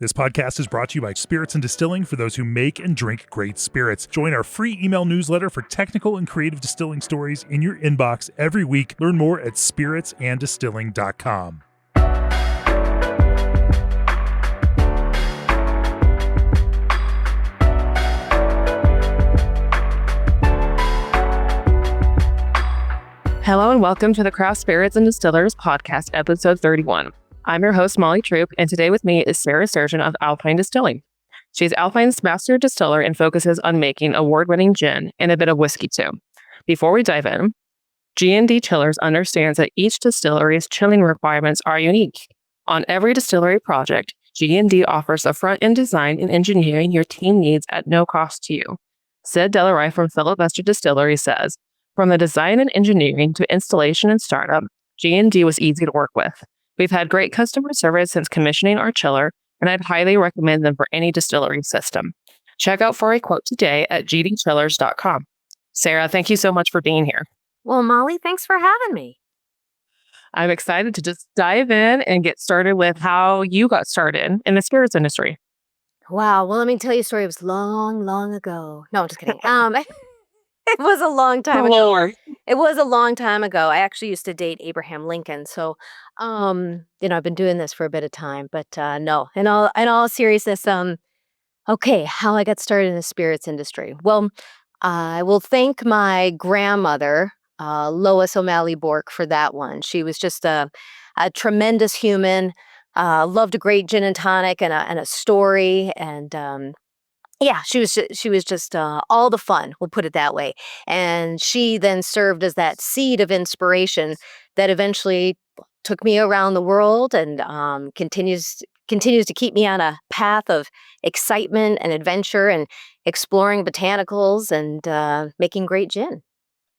This podcast is brought to you by Spirits and Distilling for those who make and drink great spirits. Join our free email newsletter for technical and creative distilling stories in your inbox every week. Learn more at spiritsanddistilling.com. Hello and welcome to the Craft Spirits and Distillers podcast, episode 31. I'm your host, Molly Troop, and today with me is Sara, Sergent of Alpine Distilling. She's Alpine's master distiller and focuses on making award-winning gin and a bit of whiskey too. Before we dive in, G&D Chillers understands that each distillery's chilling requirements are unique. On every distillery project, G&D offers the front-end design and engineering your team needs at no cost to you. Sid Delaray from Filibuster Distillery says, from the design and engineering to installation and startup, G&D was easy to work with. We've had great customer service since commissioning our chiller, and I'd highly recommend them for any distillery system. Check out for a quote today at gdchillers.com. Sara, thank you so much for being here. Well, Molly, thanks for having me. I'm excited to just dive in and get started with how you got started in the spirits industry. Wow. Well, let me tell you a story. It was long, long ago. No, I'm just kidding. It was a long time ago. Lord. It was a long time ago. I actually used to date Abraham Lincoln. So, I've been doing this for a bit of time, but no, in all seriousness, okay, how I got started in the spirits industry. Well, I will thank my grandmother, Lois O'Malley Bork, for that one. She was just a tremendous human, loved a great gin and tonic and a story, and yeah, she was just all the fun, we'll put it that way. And she then served as that seed of inspiration that eventually took me around the world and continues to keep me on a path of excitement and adventure and exploring botanicals and making great gin.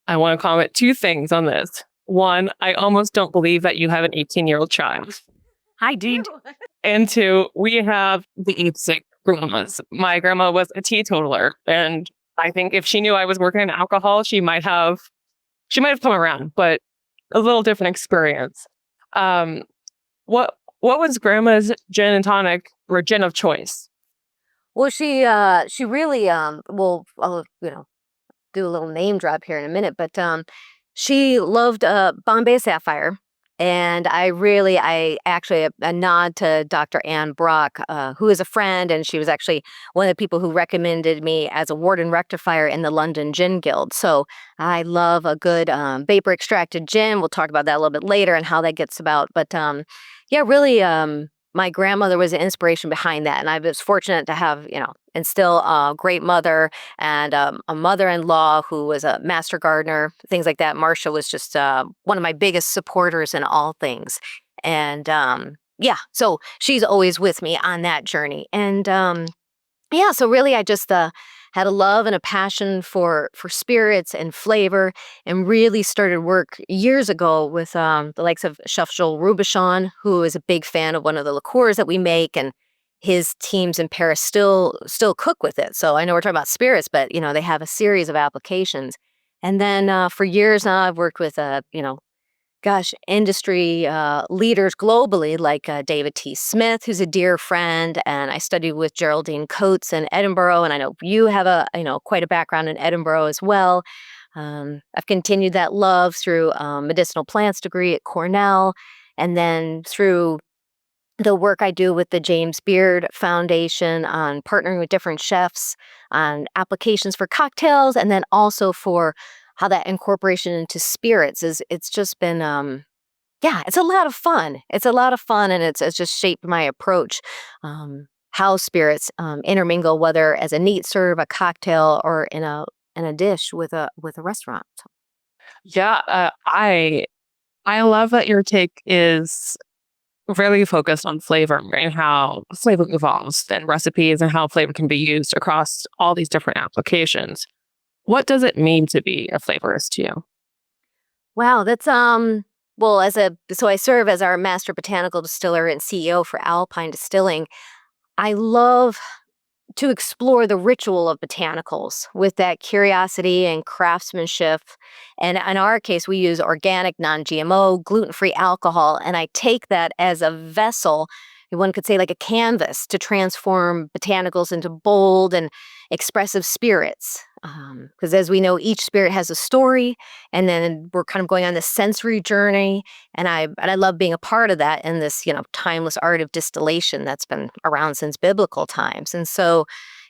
I want to comment two things on this. One, I almost don't believe that you have an 18-year-old child. I do. And two, we have the opposite grandmas. My grandma was a teetotaler, and I think if she knew I was working in alcohol, she might have come around, but a little different experience. What was grandma's gin and tonic or gin of choice? Well, she really I'll do a little name drop here in a minute, but she loved Bombay Sapphire. And I actually, a nod to Dr. Ann Brock, who is a friend, and she was actually one of the people who recommended me as a warden rectifier in the London Gin Guild. So I love a good vapor extracted gin. We'll talk about that a little bit later and how that gets about. But really, my grandmother was an inspiration behind that. And I was fortunate to have, and still a great mother and a mother-in-law who was a master gardener, things like that. Marcia was just one of my biggest supporters in all things. And so she's always with me on that journey. And so really I just had a love and a passion for spirits and flavor, and really started work years ago with the likes of Chef Joel Robuchon, who is a big fan of one of the liqueurs that we make, and his teams in Paris still cook with it. So I know we're talking about spirits, but they have a series of applications. And then for years now, I've worked with industry leaders globally, like David T. Smith, who's a dear friend, and I studied with Geraldine Coates in Edinburgh, and I know you have quite a background in Edinburgh as well. I've continued that love through medicinal plants degree at Cornell, and then through the work I do with the James Beard Foundation on partnering with different chefs on applications for cocktails, and then also for how that incorporation into spirits it's just been, it's a lot of fun. It's a lot of fun, and it's just shaped my approach, how spirits intermingle, whether as a neat serve, a cocktail, or in a dish with a restaurant. Yeah, I love that your take is really focused on flavor and how flavor evolves and recipes and how flavor can be used across all these different applications. What does it mean to be a flavorist to you? Wow, that's so I serve as our master botanical distiller and CEO for Alpine Distilling. I love to explore the ritual of botanicals with that curiosity and craftsmanship. And in our case, we use organic, non-GMO, gluten-free alcohol, and I take that as a vessel one could say like a canvas to transform botanicals into bold and expressive spirits. Because as we know, each spirit has a story, and then we're kind of going on this sensory journey. And I love being a part of that in this, timeless art of distillation that's been around since biblical times. And so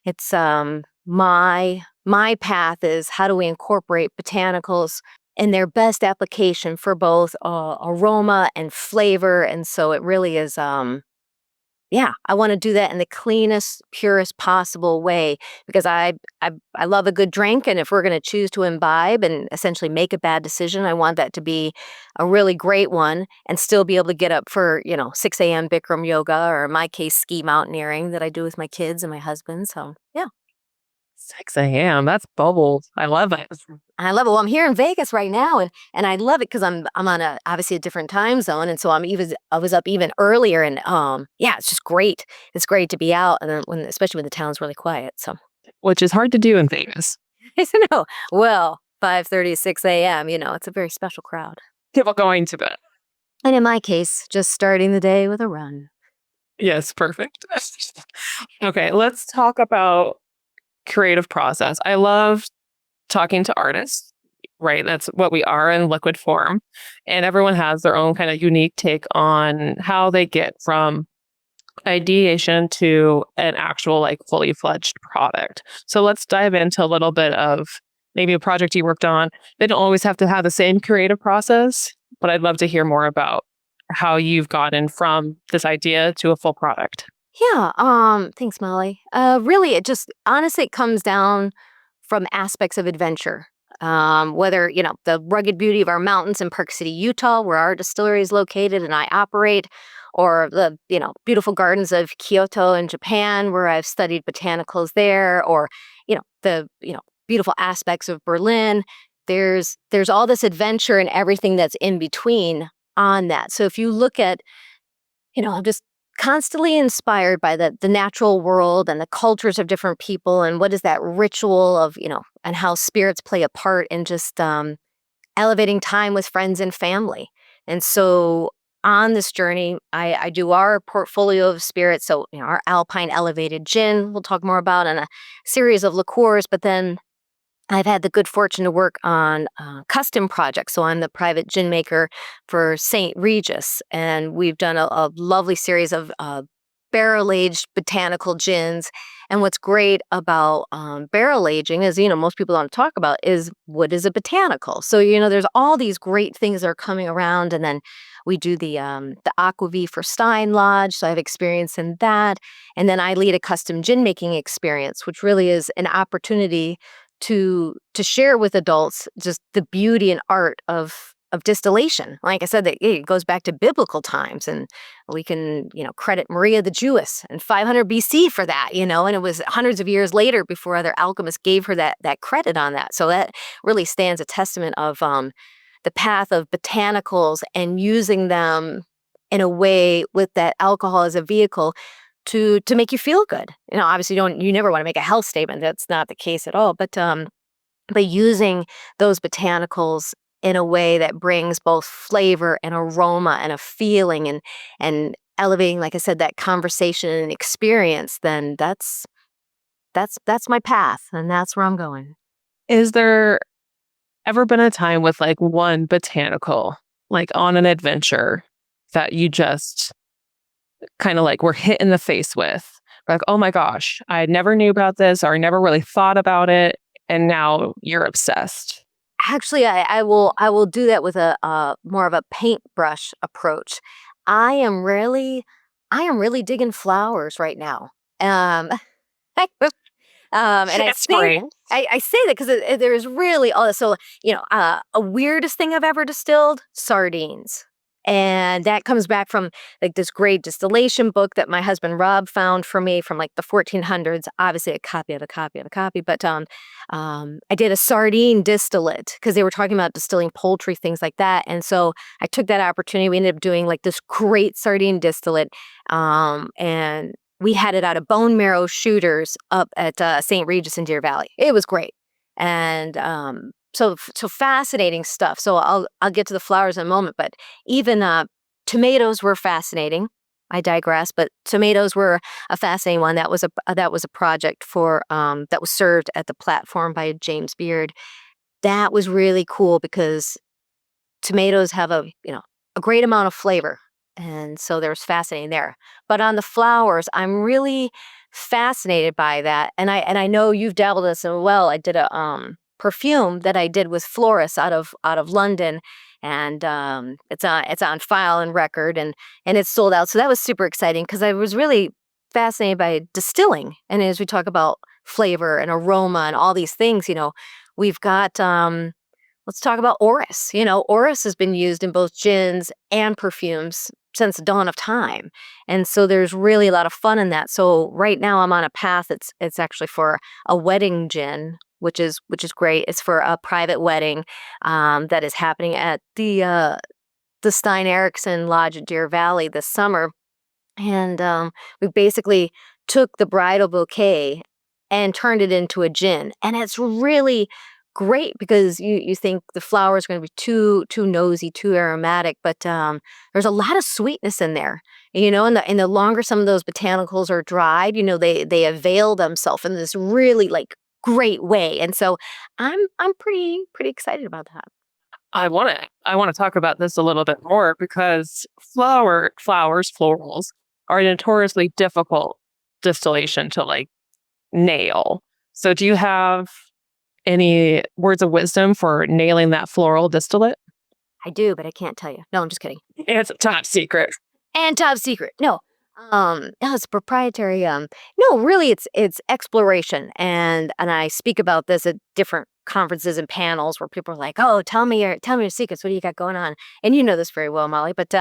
it's my path is how do we incorporate botanicals in their best application for both aroma and flavor. And so it really is, I want to do that in the cleanest, purest possible way because I love a good drink. And if we're going to choose to imbibe and essentially make a bad decision, I want that to be a really great one and still be able to get up for, 6 a.m. Bikram yoga, or in my case, ski mountaineering that I do with my kids and my husband. So, yeah. 6 a.m. That's bold. I love it. I love it. Well, I'm here in Vegas right now, and I love it because I'm on obviously a different time zone, and so I was up even earlier, and it's just great. It's great to be out, and then especially when the town's really quiet. So, which is hard to do in Vegas. I know. Well, 5:30, 6 a.m. It's a very special crowd. People going to bed. And in my case, just starting the day with a run. Yes, perfect. Okay, let's talk about creative process. I love talking to artists, right? That's what we are in liquid form. And everyone has their own kind of unique take on how they get from ideation to an actual like fully fledged product. So let's dive into a little bit of maybe a project you worked on. They don't always have to have the same creative process, but I'd love to hear more about how you've gotten from this idea to a full product. Yeah, thanks, Molly. Really, it just honestly it comes down from aspects of adventure. Whether, the rugged beauty of our mountains in Park City, Utah, where our distillery is located and I operate, or the, beautiful gardens of Kyoto in Japan, where I've studied botanicals there, or, the, beautiful aspects of Berlin. There's all this adventure and everything that's in between on that. So if you look at, I'm just constantly inspired by the natural world and the cultures of different people and what is that ritual of, and how spirits play a part in just elevating time with friends and family. And so on this journey, I do our portfolio of spirits. So, our Alpine elevated gin, we'll talk more about, and a series of liqueurs, but then I've had the good fortune to work on custom projects. So I'm the private gin maker for St. Regis, and we've done a lovely series of barrel-aged botanical gins. And what's great about barrel aging is, most people don't talk about is what is a botanical. So, there's all these great things that are coming around. And then we do the aquavit for Stein Lodge. So I have experience in that. And then I lead a custom gin making experience, which really is an opportunity to share with adults just the beauty and art of distillation. Like I said, that it goes back to biblical times, and we can, credit Maria the Jewess and 500 BC for that, and it was hundreds of years later before other alchemists gave her that credit on that. So that really stands a testament of the path of botanicals and using them in a way with that alcohol as a vehicle to make you feel good. Obviously you never want to make a health statement. That's not the case at all. But using those botanicals in a way that brings both flavor and aroma and a feeling and elevating, like I said, that conversation and experience, then that's my path, and that's where I'm going. Is there ever been a time with like one botanical, like on an adventure, that you just kind of like were hit in the face with? Like, oh my gosh, I never knew about this, or I never really thought about it, and now you're obsessed. Actually, I will do that with a more of a paintbrush approach. I am really digging flowers right now. And I say that because there's really all this. So, a weirdest thing I've ever distilled, sardines. And that comes back from like this great distillation book that my husband Rob found for me from like the 1400s. Obviously, a copy of a copy of a copy. But I did a sardine distillate because they were talking about distilling poultry, things like that. And so I took that opportunity. We ended up doing like this great sardine distillate, and we had it out of bone marrow shooters up at St. Regis in Deer Valley. It was great. And so fascinating stuff. So I'll get to the flowers in a moment, but even tomatoes were fascinating. I digress. But tomatoes were a fascinating one. That was a project for that was served at the platform by James Beard. That was really cool because tomatoes have a great amount of flavor, and so there's fascinating there. But on the flowers, I'm really fascinated by that, and I know you've dabbled in this as well. I did a perfume that I did with florists out of London, and it's on file and record, and it's sold out. So that was super exciting because I was really fascinated by distilling, and as we talk about flavor and aroma and all these things, we've got let's talk about orris. Orris has been used in both gins and perfumes since the dawn of time. And so there's really a lot of fun in that. So right now I'm on a path. It's actually for a wedding gin, which is great. It's for a private wedding that is happening at the Stein Eriksen Lodge at Deer Valley this summer. And we basically took the bridal bouquet and turned it into a gin. And it's really great because you think the flower is going to be too nosy, too aromatic, but there's a lot of sweetness in there. And the longer some of those botanicals are dried, they avail themselves in this really like great way. And so I'm pretty excited about that. I want to talk about this a little bit more because florals are notoriously difficult distillation to like nail. So do you have any words of wisdom for nailing that floral distillate? I do, but I can't tell you. No, I'm just kidding. It's a top secret. And top secret. No. No, it's proprietary. No, really it's exploration. And I speak about this at different conferences and panels where people are like, "Oh, tell me your secrets. What do you got going on?" And you know this very well, Molly, but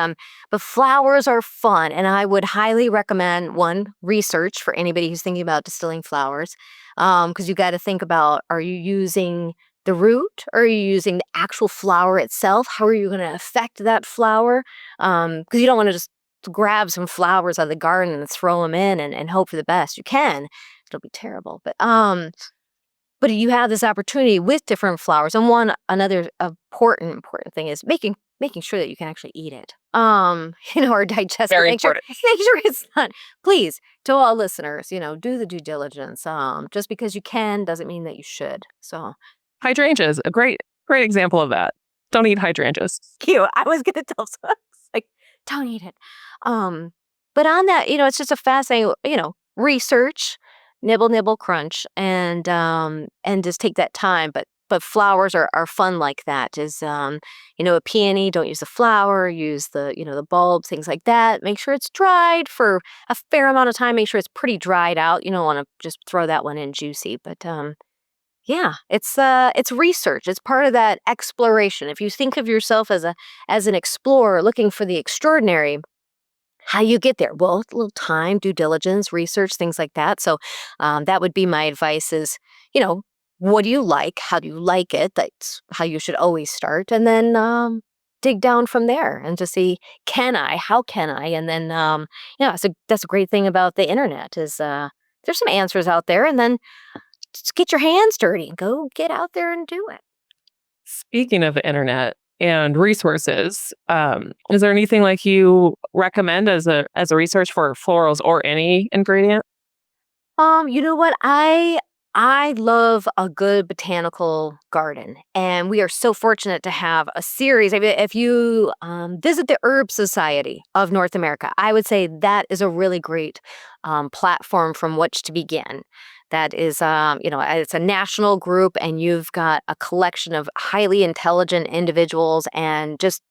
flowers are fun, and I would highly recommend one, research for anybody who's thinking about distilling flowers. Because you got to think about, are you using the root or are you using the actual flower itself? How are you going to affect that flower? Because you don't want to just grab some flowers out of the garden and throw them in and hope for the best. You can. It'll be terrible. But you have this opportunity with different flowers. And another important thing is making sure that you can actually eat it. Or digest it. Very Make sure, important. make sure it's not. Please, to all listeners, do the due diligence. Just because you can doesn't mean that you should. So Hydrangeas, a great example of that. Don't eat hydrangeas. cute. I was gonna tell someone, it's like, don't eat it. But on that, it's just a fascinating, research, nibble, crunch, and just take that time. But flowers are fun like that. Is a peony, don't use the flower, use the bulbs, things like that. Make sure it's dried for a fair amount of time. Make sure it's pretty dried out. You don't want to just throw that one in juicy. But yeah, it's research. It's part of that exploration. If you think of yourself as an explorer looking for the extraordinary, how you get there? Well, a little time, due diligence, research, things like that. So that would be my advice is, what do you like? How do you like it? That's how you should always start. And then dig down from there and to see, how can I? And then, so that's a great thing about the internet is there's some answers out there, and then just get your hands dirty and go get out there and do it. Speaking of the internet and resources, is there anything like you recommend as a research for florals or any ingredient? You know what? I love a good botanical garden, and we are so fortunate to have a series. I mean, if you visit the Herb Society of North America, I would say that is a really great platform from which to begin. That is, it's a national group, and you've got a collection of highly intelligent individuals and just,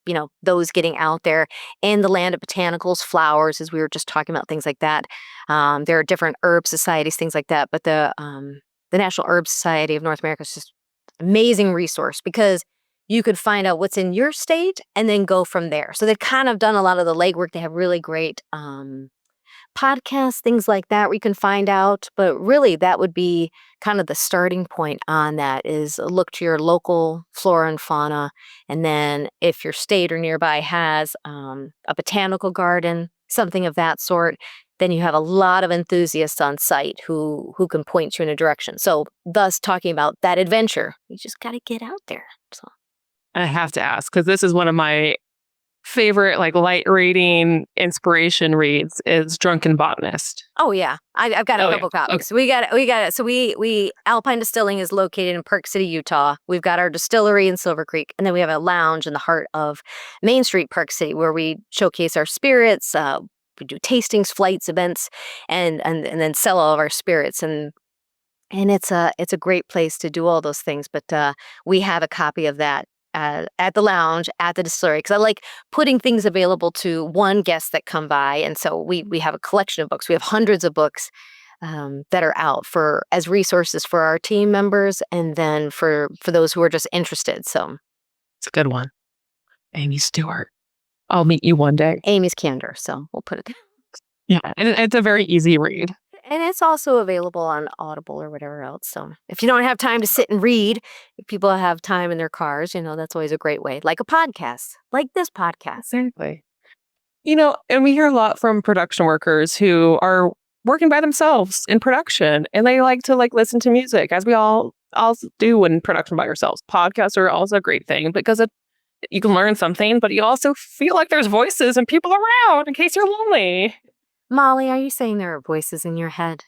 those getting out there in the land of botanicals, flowers, as we were just talking about, things like that. There are different herb societies, things like that. But the National Herb Society of North America is just an amazing resource because you could find out what's in your state and then go from there. So they've kind of done a lot of the legwork. They have really great podcasts, things like that, where you can find out. But really, that would be kind of the starting point on that is look to your local flora and fauna. And then if your state or nearby has a botanical garden, something of that sort, then you have a lot of enthusiasts on site who can point you in a direction. So thus talking about that adventure, you just got to get out there. So I have to ask, because this is one of my favorite like light reading inspiration reads is Drunken Botanist. Oh yeah, I've got a Oh, couple yeah. Okay. copies. We got it. So we Alpine Distilling is located in Park City, Utah. We've got our distillery in Silver Creek, and then we have a lounge in the heart of Main Street, Park City, where we showcase our spirits. We do tastings, flights, events, and then sell all of our spirits. And it's a great place to do all those things. But we have a copy of that at the lounge, at the distillery, because I like putting things available to one guests that come by. And so we have a collection of books. We have hundreds of books that are out for as resources for our team members, and then for those who are just interested. So It's a good one. Amy Stewart. I'll meet you one day. Amy's Candor. So we'll put it. Yeah, and it's a very easy read. And it's also available on Audible or whatever else. So if you don't have time to sit and read, if people have time in their cars, that's always a great way. Like a podcast, like this podcast. Exactly. And we hear a lot from production workers who are working by themselves in production, and they like to listen to music, as we all do in production by yourselves. Podcasts are also a great thing because you can learn something, but you also feel like there's voices and people around in case you're lonely. Molly, are you saying there are voices in your head?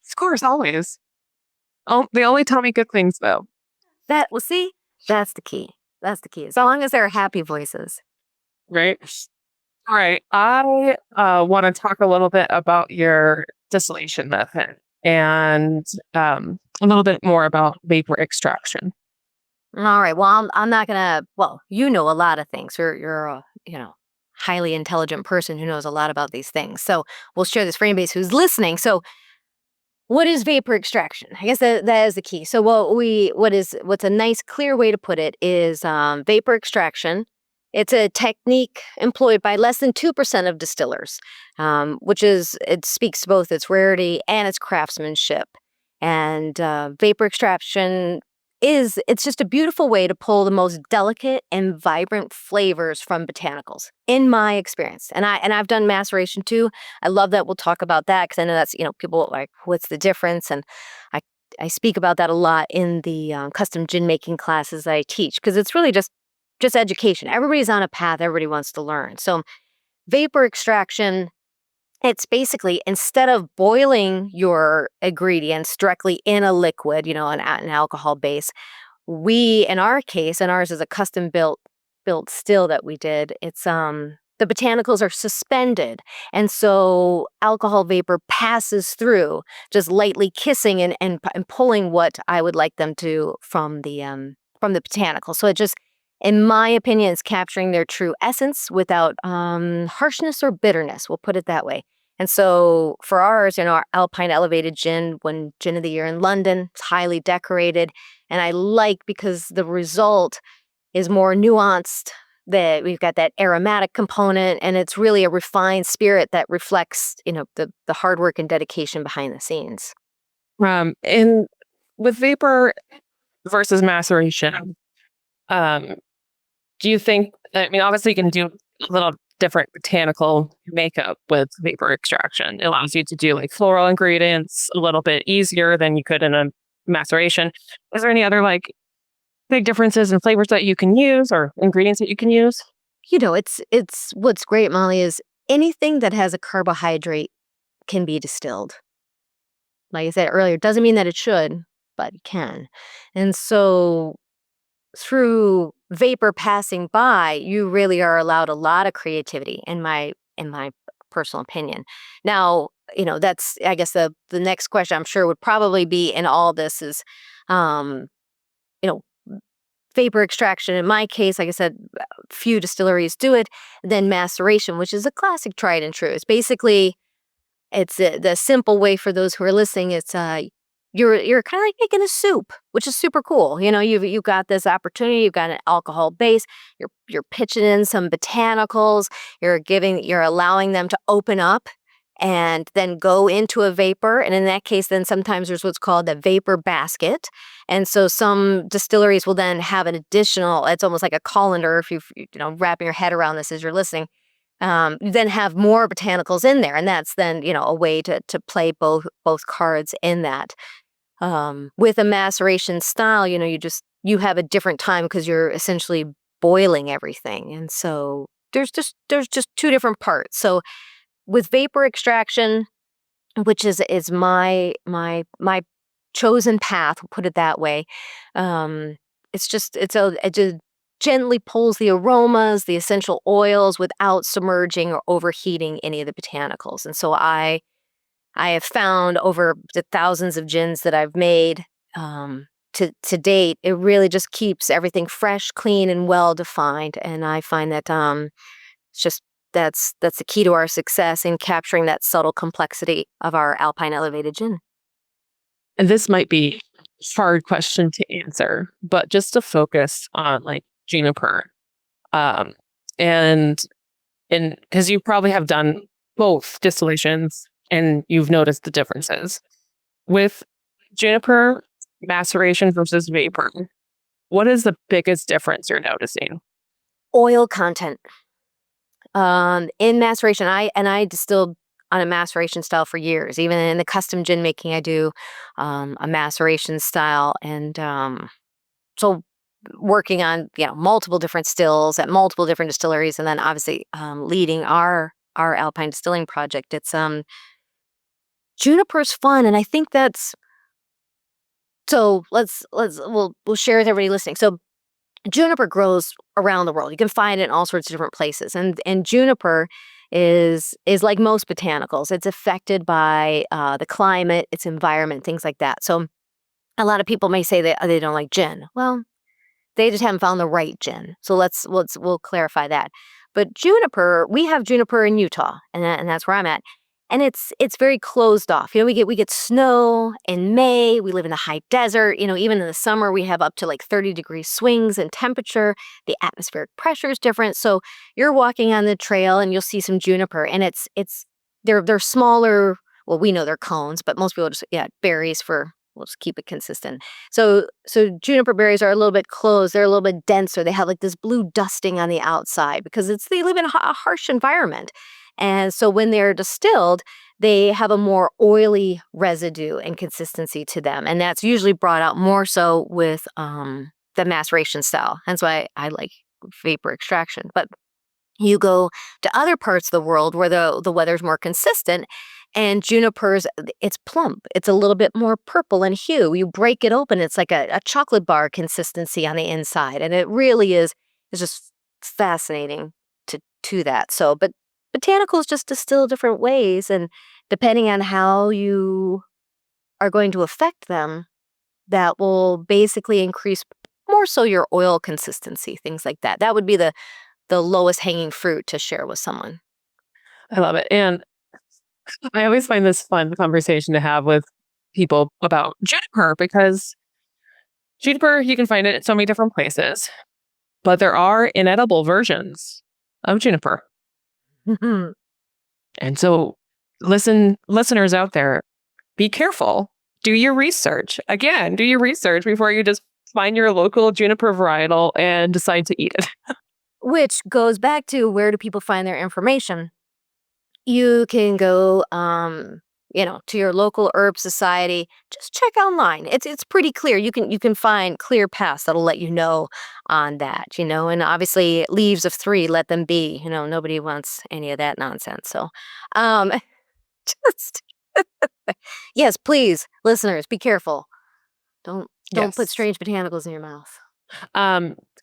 Of course, always. Oh, they only tell me good things, though. See, that's the key. That's the key. As long as they're happy voices. Right. All right. I want to talk a little bit about your distillation method and a little bit more about vapor extraction. All right. Well, I'm not gonna. Well, you know a lot of things. You're a highly intelligent person who knows a lot about these things. So we'll share this for anybody who's listening. So, what is vapor extraction? I guess that is the key. So, what's a nice, clear way to put it is vapor extraction. It's a technique employed by less than 2% of distillers, it speaks to both its rarity and its craftsmanship. And vapor extraction it's just a beautiful way to pull the most delicate and vibrant flavors from botanicals, in my experience. And I've done maceration too. I love that. We'll talk about that because I know that's, people are like, what's the difference? And I speak about that a lot in the custom gin making classes I teach, because it's really just education. Everybody's on a path. Everybody wants to learn. So vapor extraction, it's basically, instead of boiling your ingredients directly in a liquid, an alcohol base, in our case, and ours is a custom built still that we did, it's the botanicals are suspended. And so alcohol vapor passes through, just lightly kissing and pulling what I would like them to from the botanical. So it just, in my opinion, it's capturing their true essence without harshness or bitterness. We'll put it that way. And so for ours, our Alpine Elevated Gin won Gin of the Year in London. It's highly decorated. And I like, because the result is more nuanced, that we've got that aromatic component, and it's really a refined spirit that reflects, the hard work and dedication behind the scenes. And with vapor versus maceration, do you think, obviously you can do a little different botanical makeup with vapor extraction. It allows you to do floral ingredients a little bit easier than you could in a maceration. Is there any other big differences in flavors that you can use or ingredients that you can use? It's what's great, Molly, is anything that has a carbohydrate can be distilled. Like I said earlier, it doesn't mean that it should, but it can. And so through vapor passing by, you really are allowed a lot of creativity, in my personal opinion. Now, that's, I guess, the next question I'm sure would probably be in all this is, vapor extraction. In my case, like I said, few distilleries do it. Then maceration, which is a classic tried and true. It's basically, the simple way for those who are listening. It's you're kind of like making a soup, which is super cool. You've got this opportunity. You've got an alcohol base. You're pitching in some botanicals. You're allowing them to open up and then go into a vapor. And in that case, then sometimes there's what's called a vapor basket. And so some distilleries will then have an additional, it's almost like a colander, if you've, wrapping your head around this as you're listening, then have more botanicals in there. And that's then, a way to play both cards in that. With a maceration style, you have a different time because you're essentially boiling everything. And so there's just two different parts. So with vapor extraction, which is my chosen path, we'll put it that way. It just gently pulls the aromas, the essential oils without submerging or overheating any of the botanicals. And so I have found over the thousands of gins that I've made to date, it really just keeps everything fresh, clean, and well defined. And I find that it's just that's the key to our success in capturing that subtle complexity of our Alpine elevated gin. And this might be a hard question to answer, but just to focus on like juniper, um, and because you probably have done both distillations and you've noticed the differences with juniper maceration versus vapor. What is the biggest difference you're noticing? Oil content. In maceration, I distilled on a maceration style for years. Even in the custom gin making, I do a maceration style, and so working on multiple different stills at multiple different distilleries, and then obviously leading our Alpine distilling project. It's juniper's fun, and I think that's so. We'll share with everybody listening. So juniper grows around the world. You can find it in all sorts of different places. And juniper is like most botanicals. It's affected by the climate, its environment, things like that. So a lot of people may say that they don't like gin. Well, they just haven't found the right gin. So we'll clarify that. But juniper, we have juniper in Utah, and that's where I'm at. And it's very closed off. We get snow in May. We live in the high desert. Even in the summer, we have up to like 30-degree swings in temperature. The atmospheric pressure is different. So you're walking on the trail and you'll see some juniper, and they're smaller. Well, we know they're cones, but most people just berries for. We'll just keep it consistent. So juniper berries are a little bit closed. They're a little bit denser. They have like this blue dusting on the outside because they live in a harsh environment. And so when they're distilled, they have a more oily residue and consistency to them. And that's usually brought out more so with the maceration style. That's why I like vapor extraction. But you go to other parts of the world where the weather's more consistent, and junipers, it's plump. It's a little bit more purple in hue. You break it open, it's like a chocolate bar consistency on the inside. And it really is just fascinating to that. So, but botanicals just distill different ways, and depending on how you are going to affect them, that will basically increase more so your oil consistency, things like that. That would be the lowest hanging fruit to share with someone. I love it. And I always find this fun conversation to have with people about juniper, because juniper, you can find it in so many different places, but there are inedible versions of juniper. And so listeners out there, be careful. Do your research. Again, do your research before you just find your local juniper varietal and decide to eat it. Which goes back to, where do people find their information? You can go to your local herb society. Just check online. It's pretty clear. You can find clear paths that'll let you know on that, and obviously leaves of 3, let them be. Nobody wants any of that nonsense. So just yes, please, listeners, be careful. Don't put strange botanicals in your mouth.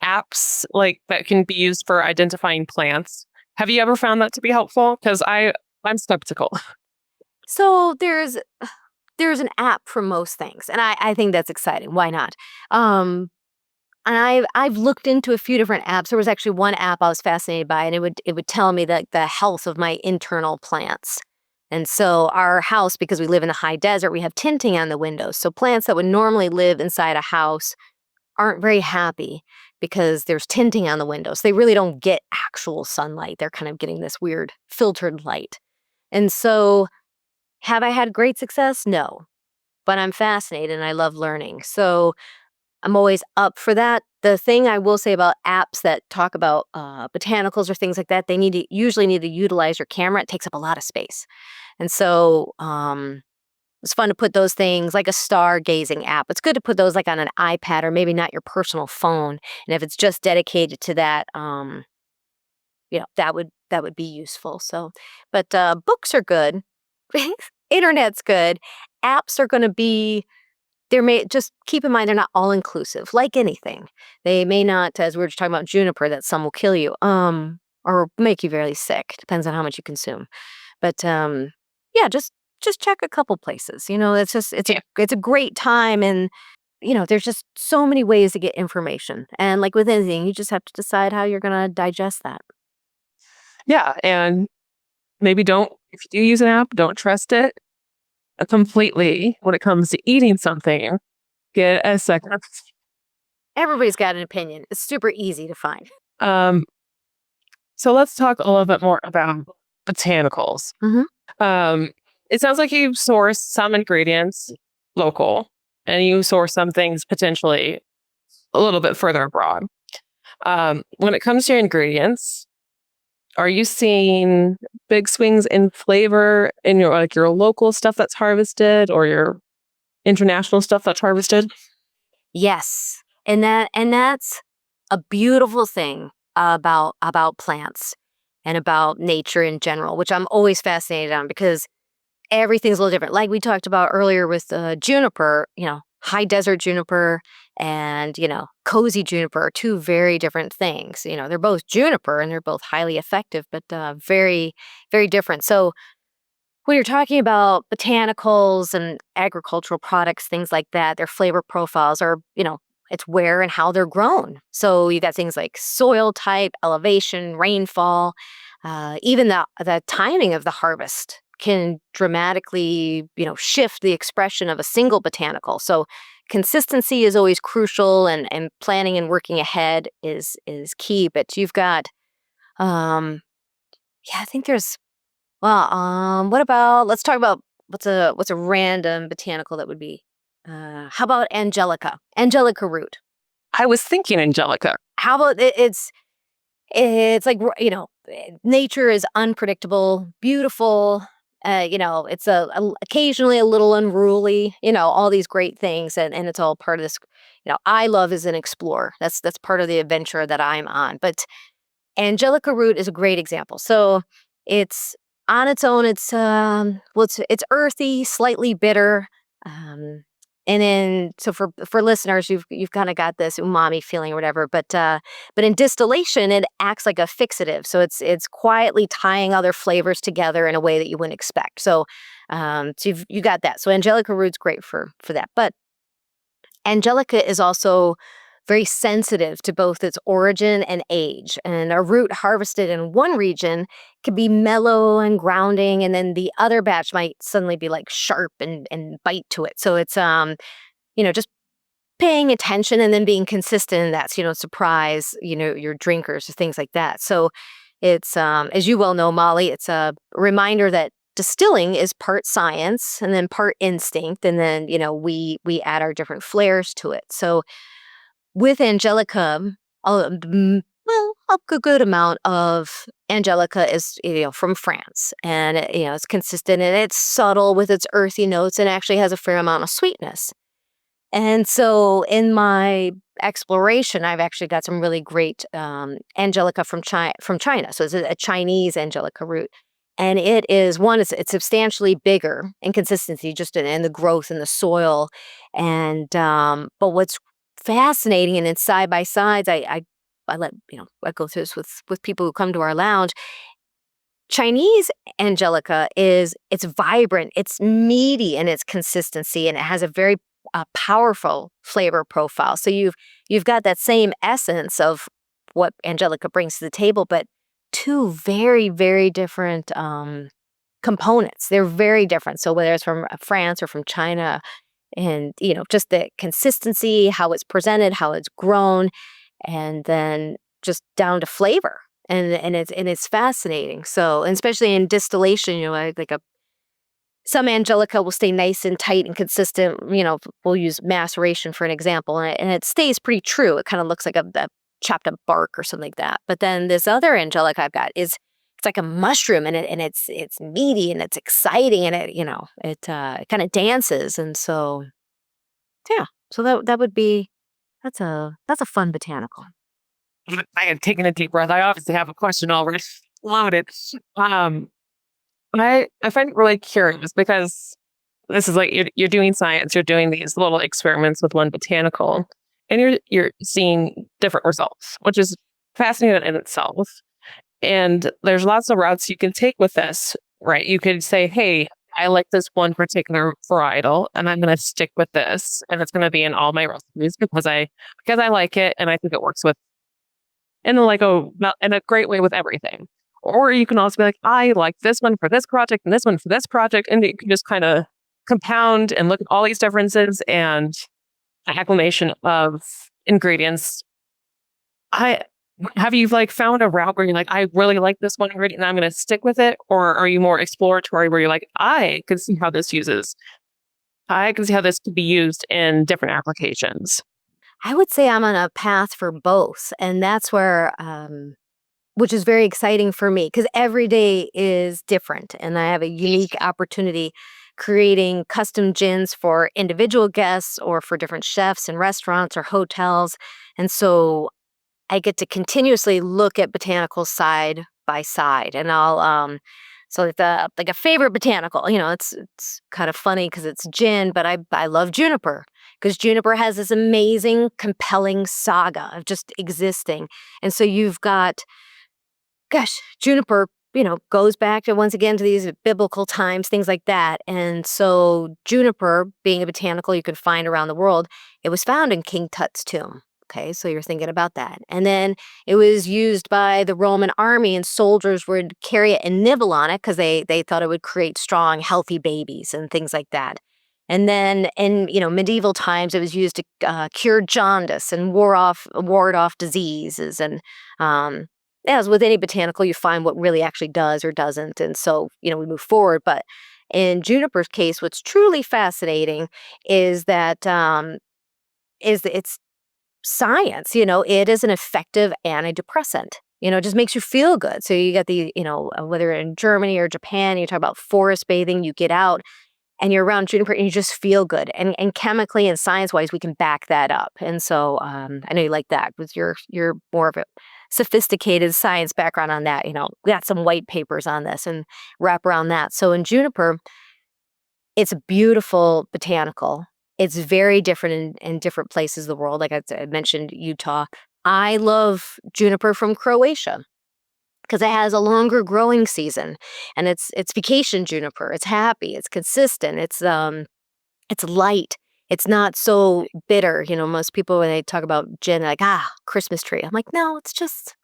Apps like that can be used for identifying plants. Have you ever found that to be helpful? Because I'm skeptical. So there's an app for most things, and I think that's exciting. Why not? And I've looked into a few different apps. There was actually one app I was fascinated by, and it would tell me that the health of my internal plants. And so our house, because we live in the high desert, we have tinting on the windows. So plants that would normally live inside a house aren't very happy because there's tinting on the windows. They really don't get actual sunlight. They're kind of getting this weird filtered light. And so, have I had great success? No. But I'm fascinated and I love learning. So I'm always up for that. The thing I will say about apps that talk about botanicals or things like that, they usually need to utilize your camera. It takes up a lot of space. And so it's fun to put those things, like a stargazing app. It's good to put those like on an iPad or maybe not your personal phone. And if it's just dedicated to that, that would be useful. So, but books are good. Internet's good. Apps are going to be. Just keep in mind they're not all inclusive. Like anything, they may not. As we were just talking about juniper, that some will kill you, or make you very sick. Depends on how much you consume. But yeah, just check a couple places. It's a great time, and there's just so many ways to get information. And like with anything, you just have to decide how you're going to digest that. Yeah. And maybe if you do use an app, don't trust it completely when it comes to eating something. Get a second. Everybody's got an opinion. It's super easy to find. So let's talk a little bit more about botanicals. It sounds like you source some ingredients local, and you source some things potentially a little bit further abroad. When it comes to your ingredients, are you seeing big swings in flavor in your local stuff that's harvested or your international stuff that's harvested? Yes. And that's a beautiful thing about plants and about nature in general, which I'm always fascinated on because everything's a little different. Like we talked about earlier with juniper, high desert juniper and, cozy juniper are two very different things. They're both juniper and they're both highly effective, but very, very different. So when you're talking about botanicals and agricultural products, things like that, their flavor profiles are, it's where and how they're grown. So you got things like soil type, elevation, rainfall, even the timing of the harvest can dramatically, shift the expression of a single botanical. So consistency is always crucial, and planning and working ahead is key. But you've got, I think there's, what about? Let's talk about what's a random botanical that would be. How about angelica? Angelica root. I was thinking angelica. How about it's like nature is unpredictable, beautiful. It's occasionally a little unruly, all these great things. And it's all part of this, I love as an explorer. That's part of the adventure that I'm on. But angelica root is a great example. So it's on its own, it's earthy, slightly bitter. And then, so for listeners, you've kind of got this umami feeling or whatever, but in distillation, it acts like a fixative. So it's quietly tying other flavors together in a way that you wouldn't expect. So you got that. So angelica root's great for that. But angelica is also very sensitive to both its origin and age. And a root harvested in one region can be mellow and grounding, and then the other batch might suddenly be like sharp and bite to it. So it's just paying attention and then being consistent in that, so you don't surprise your drinkers or things like that. So it's as you well know, Molly, it's a reminder that distilling is part science and then part instinct, and then we add our different flares to it. So with angelica, a good amount of angelica is from France, and it's consistent and it's subtle with its earthy notes and actually has a fair amount of sweetness. And so in my exploration, I've actually got some really great angelica from China. So it's a Chinese angelica root, and it is it's substantially bigger in consistency, just in the growth in the soil, and but what's fascinating, and it's side by sides. I go through this with people who come to our lounge. Chinese angelica it's vibrant, it's meaty in its consistency, and it has a very powerful flavor profile. So you've got that same essence of what angelica brings to the table, but two very, very different components. They're very different. So whether it's from France or from China, and just the consistency, how it's presented, how it's grown, and then just down to flavor, and it's fascinating. So, and especially in distillation, some angelica will stay nice and tight and consistent. We'll use maceration for an example, and it stays pretty true. It kind of looks like a chopped up bark or something like that. But then this other angelica I've got it's like a mushroom, and it's meaty and it's exciting, and it kind of dances, and so yeah. So that would be that's a fun botanical. I had taken a deep breath. I obviously have a question already loaded. Um, I find it really curious because this is like you're doing science, you're doing these little experiments with one botanical, and you're seeing different results, which is fascinating in itself. And there's lots of routes you can take with this, right? You could say, hey, I like this one particular varietal and I'm going to stick with this and it's going to be in all my recipes because I like it and I think it works with in a great way with everything. Or you can also be like, I like this one for this project and this one for this project. And you can just kind of compound and look at all these differences and acclimation of ingredients. I Have you like found a route where you're like, I really like this one ingredient and I'm going to stick with it? Or are you more exploratory where you're like, I can see how this could be used in different applications? I would say I'm on a path for both. And that's where, which is very exciting for me because every day is different. And I have a unique opportunity creating custom gins for individual guests or for different chefs and restaurants or hotels. And so I get to continuously look at botanicals side by side, and so like a favorite botanical, it's kind of funny because it's gin, but I love juniper because juniper has this amazing, compelling saga of just existing, and so you've got, gosh, juniper, goes back to once again to these biblical times, things like that, and so juniper, being a botanical you could find around the world, it was found in King Tut's tomb. Okay, so you're thinking about that. And then it was used by the Roman army, and soldiers would carry it and nibble on it because they thought it would create strong, healthy babies and things like that. And then in medieval times, it was used to cure jaundice and ward off diseases. And as with any botanical, you find what really actually does or doesn't. And so we move forward. But in juniper's case, what's truly fascinating is that it's science. It is an effective antidepressant. It just makes you feel good. So you get whether in Germany or Japan, you talk about forest bathing, you get out and you're around juniper and you just feel good. And chemically and science-wise, we can back that up. And so I know you like that with you're more of a sophisticated science background on that. We got some white papers on this and wrap around that. So in juniper, it's a beautiful botanical. It's very different in different places of the world. Like I mentioned, Utah. I love juniper from Croatia because it has a longer growing season, and it's vacation juniper. It's happy. It's consistent. It's light. It's not so bitter. Most people when they talk about gin, they're like Christmas tree. I'm like, no, it's just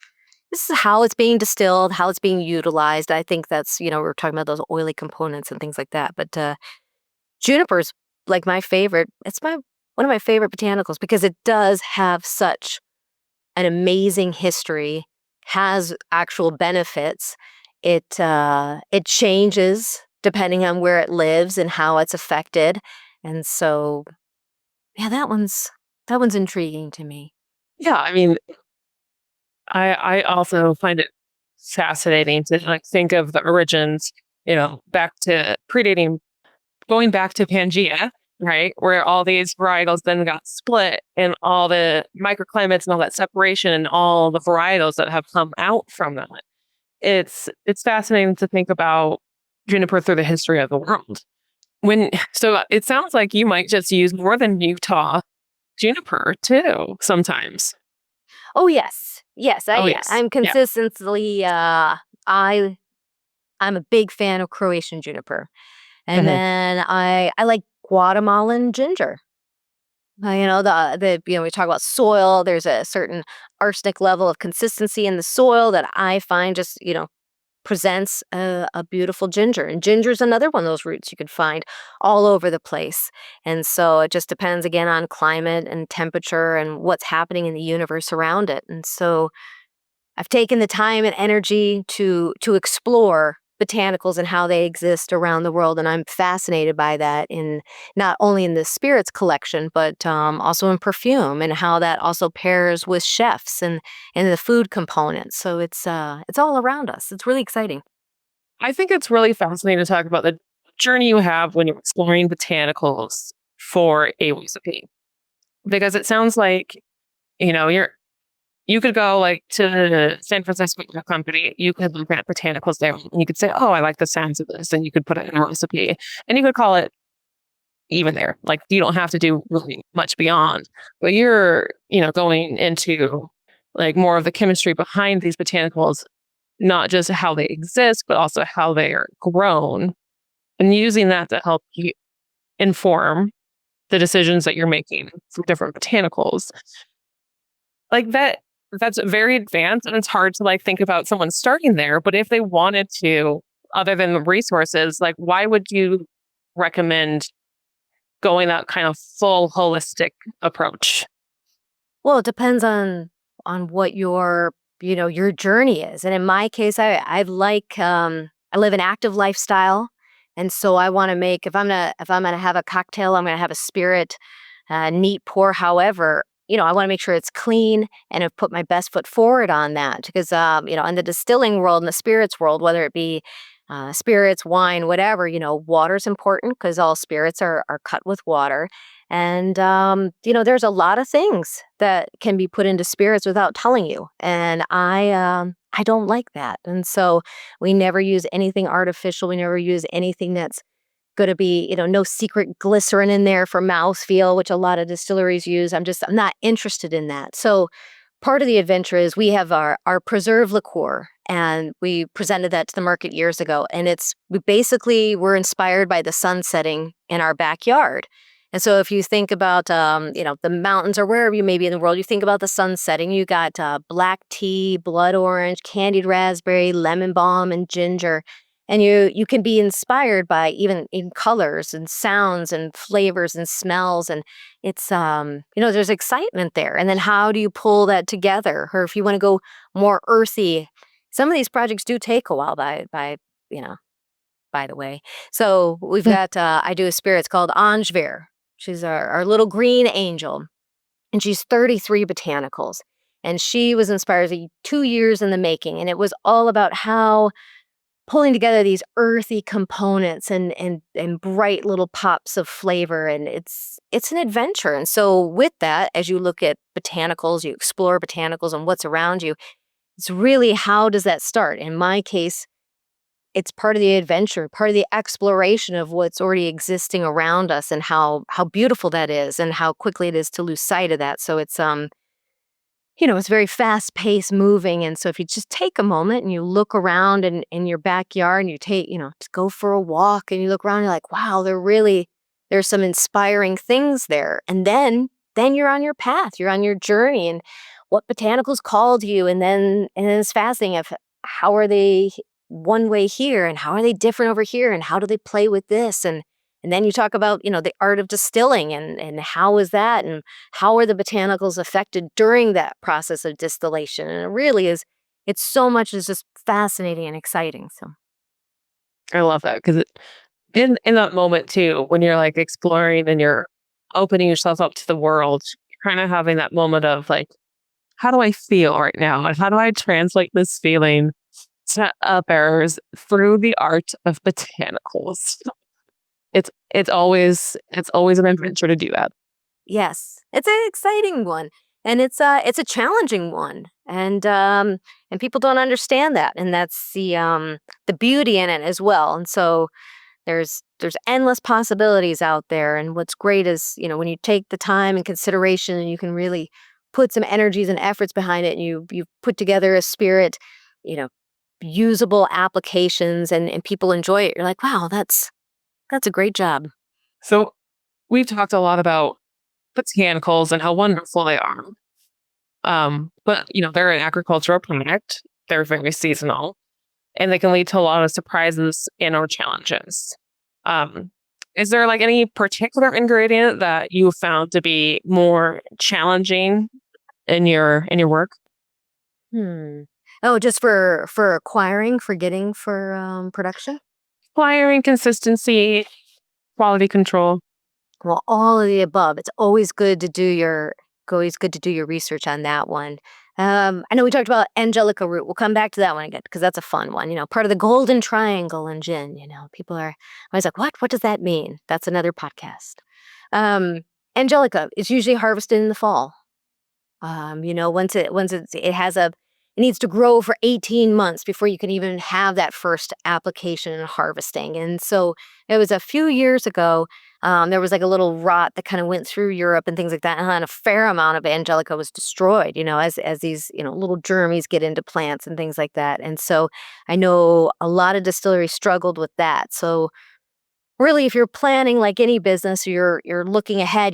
this is how it's being distilled, how it's being utilized. I think that's we're talking about those oily components and things like that, but. Juniper's like my favorite. It's one of my favorite botanicals because it does have such an amazing history, has actual benefits. It changes depending on where it lives and how it's affected. And so yeah, that one's intriguing to me. Yeah, I mean, I also find it fascinating to like think of the origins, back to going back to Pangea, right? Where all these varietals then got split and all the microclimates and all that separation and all the varietals that have come out from that. It's fascinating to think about juniper through the history of the world. So it sounds like you might just use more than Utah juniper too sometimes. Oh yes. Yes, Yes. I'm Yeah. consistently I'm a big fan of Croatian juniper. And Mhm. then I like Guatemalan ginger. We talk about soil. There's a certain arsenic level of consistency in the soil that I find just presents a beautiful ginger. And ginger is another one of those roots you can find all over the place. And so it just depends again on climate and temperature and what's happening in the universe around it. And so I've taken the time and energy to explore botanicals and how they exist around the world, and I'm fascinated by that in not only in the spirits collection, but also in perfume and how that also pairs with chefs and the food components. So it's all around us. It's really exciting. I think it's really fascinating to talk about the journey you have when you're exploring botanicals for a recipe. Because it sounds like, you're you could go like to San Francisco company. You could look at botanicals there, and you could say, "Oh, I like the sounds of this," and you could put it in a recipe, and you could call it even there. Like you don't have to do really much beyond, but you're going into like more of the chemistry behind these botanicals, not just how they exist, but also how they are grown, and using that to help you inform the decisions that you're making for different botanicals. Like that's very advanced, and it's hard to like think about someone starting there. But if they wanted to, other than the resources, like why would you recommend going that kind of full holistic approach? Well, it depends on what your journey is. And in my case, I live an active lifestyle, and so I want to make if I'm gonna have a cocktail, I'm gonna have a spirit, neat pour. However, I want to make sure it's clean and have put my best foot forward on that because in the distilling world and the spirits world, whether it be spirits, wine, whatever, water's important because all spirits are cut with water. And, there's a lot of things that can be put into spirits without telling you. And I don't like that. And so we never use anything artificial. We never use anything that's going to be, no secret glycerin in there for mouthfeel, which a lot of distilleries use. I'm not interested in that. So part of the adventure is we have our preserve liqueur, and we presented that to the market years ago. And we're inspired by the sun setting in our backyard. And so if you think about, the mountains or wherever you may be in the world, you think about the sun setting, you got black tea, blood orange, candied raspberry, lemon balm, and ginger. And you can be inspired by even in colors and sounds and flavors and smells. And it's, there's excitement there. And then how do you pull that together? Or if you want to go more earthy, some of these projects do take a while by the way. So we've got, I do a spirit, it's called Angevere. She's our little green angel, and she's 33 botanicals. And she was inspired 2 years in the making, and it was all about how pulling together these earthy components and bright little pops of flavor, and it's an adventure. And so with that, as you look at botanicals, you explore botanicals and what's around you, it's really how does that start? In my case, it's part of the adventure, part of the exploration of what's already existing around us and how beautiful that is and how quickly it is to lose sight of that. So it's it's very fast paced moving. And so if you just take a moment and you look around in your backyard and you just go for a walk and you look around, you're like, wow, there's some inspiring things there. And then you're on your path, you're on your journey, and what botanicals called you. And it's fascinating of how are they one way here and how are they different over here and how do they play with this? And then you talk about, the art of distilling and how is that and how are the botanicals affected during that process of distillation? And it really is, it's so much is just fascinating and exciting. So I love that because in that moment too, when you're like exploring and you're opening yourself up to the world, you're kind of having that moment of like, how do I feel right now? And how do I translate this feeling to others through the art of botanicals? It's always an adventure to do that. yes, it's an exciting one. And it's a challenging one. And people don't understand that. And that's the beauty in it as well. And so there's endless possibilities out there. And what's great is, when you take the time and consideration and you can really put some energies and efforts behind it and you put together a spirit, usable applications and people enjoy it. You're like, wow, that's a great job. So we've talked a lot about botanicals and how wonderful they are. But they're an agricultural product. They're very seasonal, and they can lead to a lot of surprises and or challenges. Is there like any particular ingredient that you found to be more challenging in your work? Hmm. Oh, just for acquiring, for getting, for production? Acquiring consistency, quality control. Well, all of the above. It's always good to do your research on that one. I know we talked about angelica root. We'll come back to that one again because that's a fun one. Part of the golden triangle in gin. People are always like, "What? What does that mean?" That's another podcast. Angelica is usually harvested in the fall, It needs to grow for 18 months before you can even have that first application and harvesting. And so it was a few years ago. There was like a little rot that kind of went through Europe and things like that, and a fair amount of angelica was destroyed. As these little germies get into plants and things like that. And so I know a lot of distilleries struggled with that. So really, if you're planning like any business, you're looking ahead.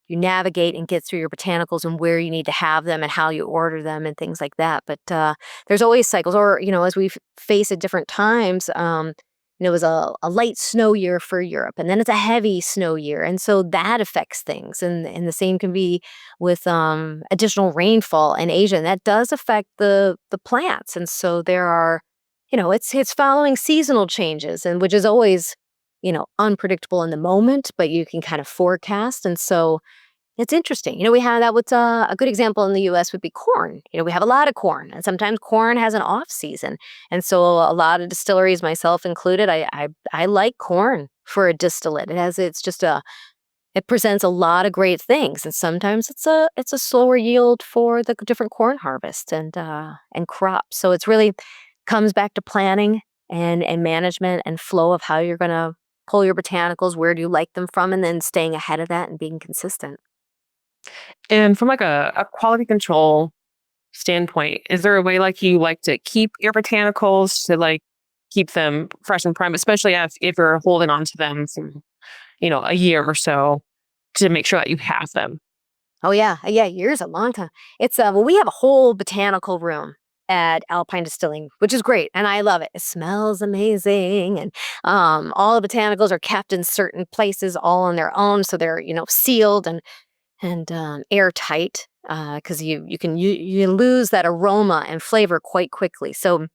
You navigate and get through your botanicals and where you need to have them and how you order them and things like that. But there's always cycles, or as we face at different times. It was a light snow year for Europe, and then it's a heavy snow year, and so that affects things. And the same can be with additional rainfall in Asia, and that does affect the plants. And so there are, it's following seasonal changes, and which is always unpredictable in the moment, but you can kind of forecast. And so it's interesting. We have that. What's a good example in the U.S. would be corn. We have a lot of corn, and sometimes corn has an off season. And so a lot of distilleries, myself included, I like corn for a distillate. It presents a lot of great things, and sometimes it's a slower yield for the different corn harvest and crops. So it's really comes back to planning and management and flow of how you're going to pull your botanicals, where do you like them from, and then staying ahead of that and being consistent. And from like a quality control standpoint, is there a way like you like to keep your botanicals to like keep them fresh and prime, especially if you're holding on to them for, a year or so to make sure that you have them? Oh yeah, years, a long time. It's we have a whole botanical room at Alpine Distilling, which is great, and I love it. It smells amazing, and all the botanicals are kept in certain places, all on their own, so they're sealed and airtight, because you lose that aroma and flavor quite quickly. So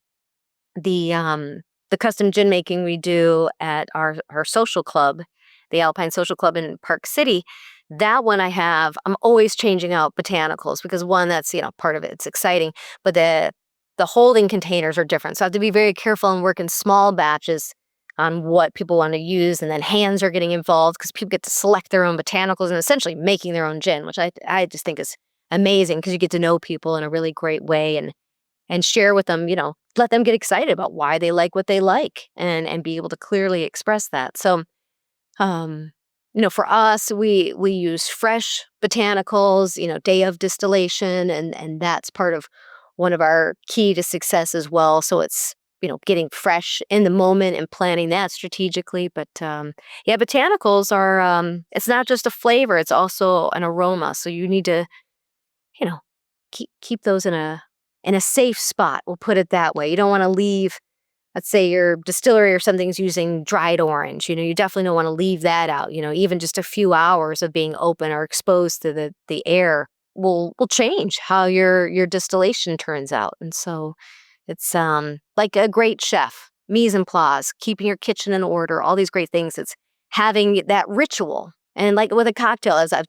the custom gin making we do at our social club, the Alpine Social Club in Park City, that one I'm always changing out botanicals because one, that's part of it. It's exciting, but the holding containers are different. So I have to be very careful and work in small batches on what people want to use, and then hands are getting involved because people get to select their own botanicals and essentially making their own gin, which I just think is amazing because you get to know people in a really great way and share with them, let them get excited about why they like what they like and be able to clearly express that. So, for us, we use fresh botanicals, day of distillation, and that's part of one of our key to success as well. So it's getting fresh in the moment and planning that strategically. But yeah, botanicals are it's not just a flavor; it's also an aroma. So you need to keep those in a safe spot. We'll put it that way. You don't want to leave. Let's say your distillery or something's using dried orange. You definitely don't want to leave that out. Even just a few hours of being open or exposed to the air will change how your distillation turns out. And so it's like a great chef, mise en place, keeping your kitchen in order, all these great things. It's having that ritual. And like with a cocktail, as I've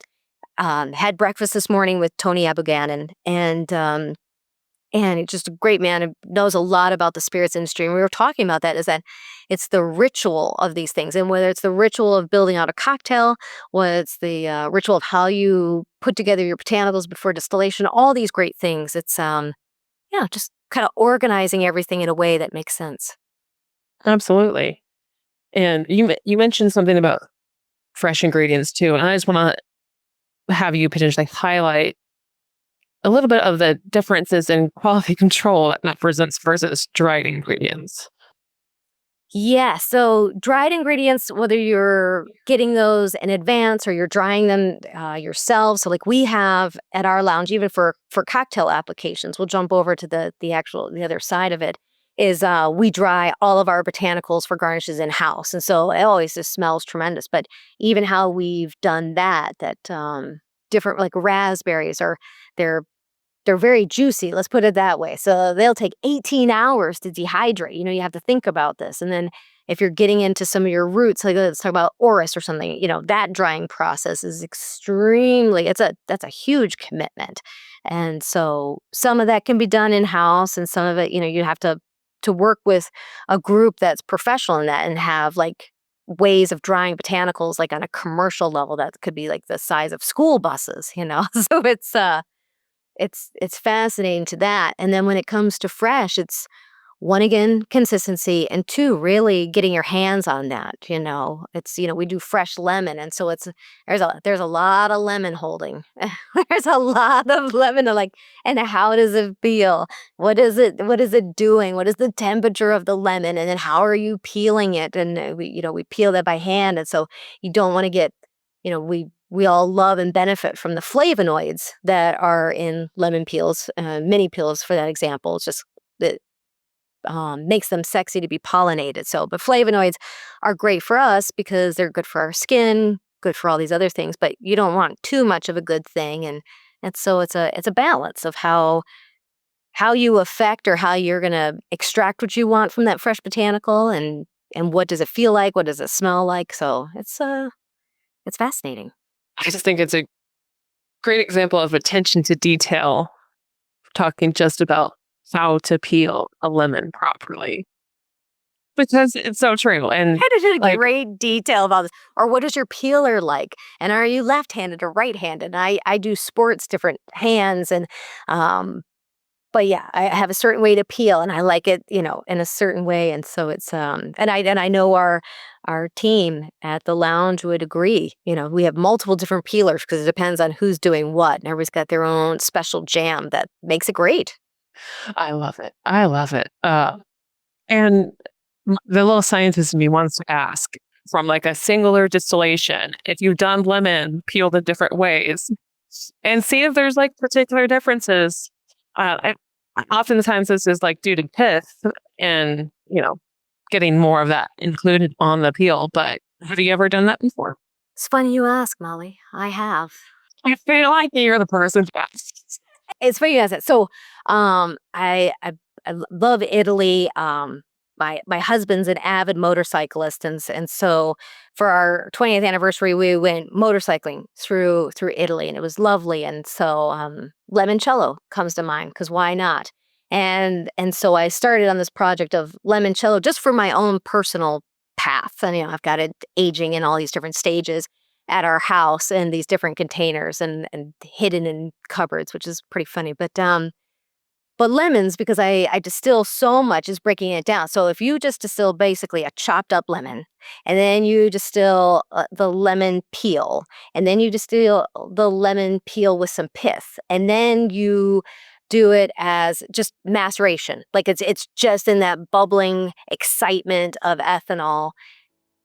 had breakfast this morning with Tony Abuganin, and he's just a great man and knows a lot about the spirits industry. And we were talking about that, is that it's the ritual of these things. And whether it's the ritual of building out a cocktail, whether it's the ritual of how you put together your botanicals before distillation, all these great things. It's, just kind of organizing everything in a way that makes sense. Absolutely. And you mentioned something about fresh ingredients too. And I just want to have you potentially highlight a little bit of the differences in quality control that presents versus dried ingredients. Yeah, so dried ingredients, whether you're getting those in advance or you're drying them yourself. So like we have at our lounge, even for cocktail applications, we'll jump over to the other side of it, is we dry all of our botanicals for garnishes in-house. And so it always just smells tremendous. But even how we've done that different, like raspberries, they're very juicy, let's put it that way. So they'll take 18 hours to dehydrate. You have to think about this. And then if you're getting into some of your roots, like let's talk about orris or something, that drying process is that's a huge commitment. And so some of that can be done in-house, and some of it, you have to work with a group that's professional in that and have like ways of drying botanicals, like on a commercial level, that could be like the size of school buses, So it's fascinating to that. And then when it comes to fresh, it's one, again, consistency, and two, really getting your hands on that. It's we do fresh lemon, and so there's a lot of lemon holding. There's a lot of lemon, and how does it feel? What is it doing? What is the temperature of the lemon? And then how are you peeling it? And we peel that by hand, and so you don't want to get, we all love and benefit from the flavonoids that are in lemon peels, mini peels for that example. It's just that makes them sexy to be pollinated. But flavonoids are great for us because they're good for our skin, good for all these other things, but you don't want too much of a good thing. And so it's a balance of how you affect or how you're going to extract what you want from that fresh botanical, and what does it feel like? What does it smell like? So it's fascinating. I just think it's a great example of attention to detail, talking just about how to peel a lemon properly, because it's so true. And I did a great detail about this. Or what is your peeler like? And are you left-handed or right-handed? And I do sports, different hands, and but yeah, I have a certain way to peel, and I like it, in a certain way. And so it's and I know our team at the lounge would agree. We have multiple different peelers because it depends on who's doing what, and everybody's got their own special jam that makes it great. I love it. And the little scientist in me wants to ask, from like a singular distillation, if you've done lemon peeled in different ways, and see if there's like particular differences. Oftentimes this is like due to pith and, getting more of that included on the peel. But have you ever done that before? It's funny you ask, Molly. I have. I feel like you're the person to ask. It's funny you ask that. So I love Italy. My husband's an avid motorcyclist, and so for our 20th anniversary, we went motorcycling through Italy, and it was lovely. And so limoncello comes to mind, because why not? And so I started on this project of limoncello just for my own personal path. And I've got it aging in all these different stages at our house in these different containers and hidden in cupboards, which is pretty funny. But lemons, because I distill so much, is breaking it down. So if you just distill basically a chopped up lemon, and then you distill the lemon peel, and then you distill the lemon peel with some pith, and then you do it as just maceration, like it's just in that bubbling excitement of ethanol.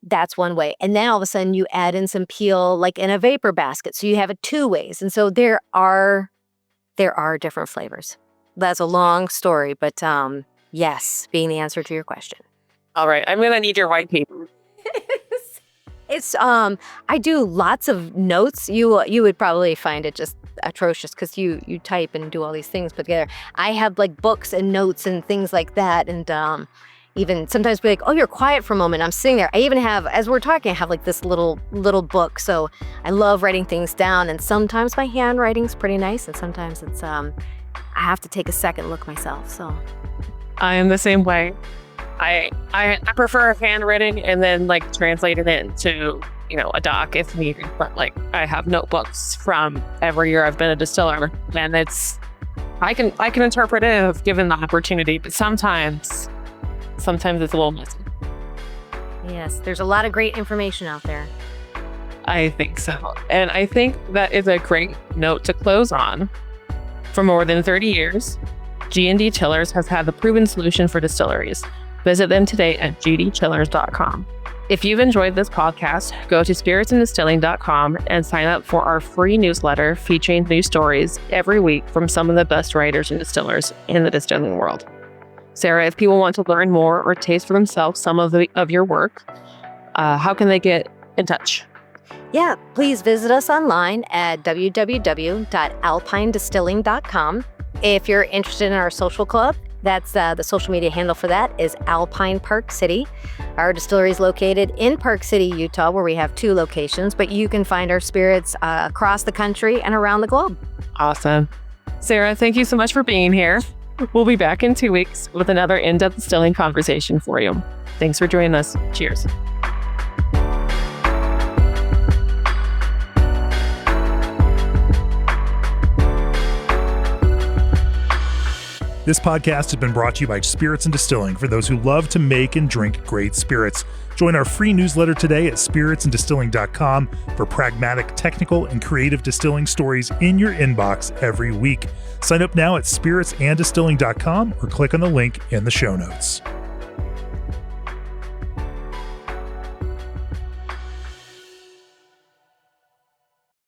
That's one way. And then all of a sudden you add in some peel, like in a vapor basket. So you have it two ways. And so there are different flavors. That's a long story, but yes, being the answer to your question. All right, I'm gonna need your white paper. It's I do lots of notes. You would probably find it just atrocious because you type and do all these things put together. I have like books and notes and things like that, and even sometimes be like, oh, you're quiet for a moment. I'm sitting there. I even have, as we're talking, I have like this little book. So I love writing things down, and sometimes my handwriting's pretty nice, and sometimes it's I have to take a second look myself. So I am the same way. I prefer handwriting and then like translate it into a doc if needed. But like I have notebooks from every year I've been a distiller, and I can interpret it if given the opportunity. But sometimes it's a little messy. Yes, there's a lot of great information out there. I think so, and I think that is a great note to close on. For more than 30 years, G&D Chillers has had the proven solution for distilleries. Visit them today at gdchillers.com. If you've enjoyed this podcast, go to spiritsanddistilling.com and sign up for our free newsletter featuring new stories every week from some of the best writers and distillers in the distilling world. Sara, if people want to learn more or taste for themselves some of your work, how can they get in touch? Yeah, please visit us online at www.alpinedistilling.com. If you're interested in our social club, that's the social media handle for that is Alpine Park City. Our distillery is located in Park City, Utah, where we have 2 locations, but you can find our spirits across the country and around the globe. Awesome. Sara, thank you so much for being here. We'll be back in 2 weeks with another in-depth distilling conversation for you. Thanks for joining us. Cheers. This podcast has been brought to you by Spirits and Distilling for those who love to make and drink great spirits. Join our free newsletter today at spiritsanddistilling.com for pragmatic, technical, and creative distilling stories in your inbox every week. Sign up now at spiritsanddistilling.com or click on the link in the show notes.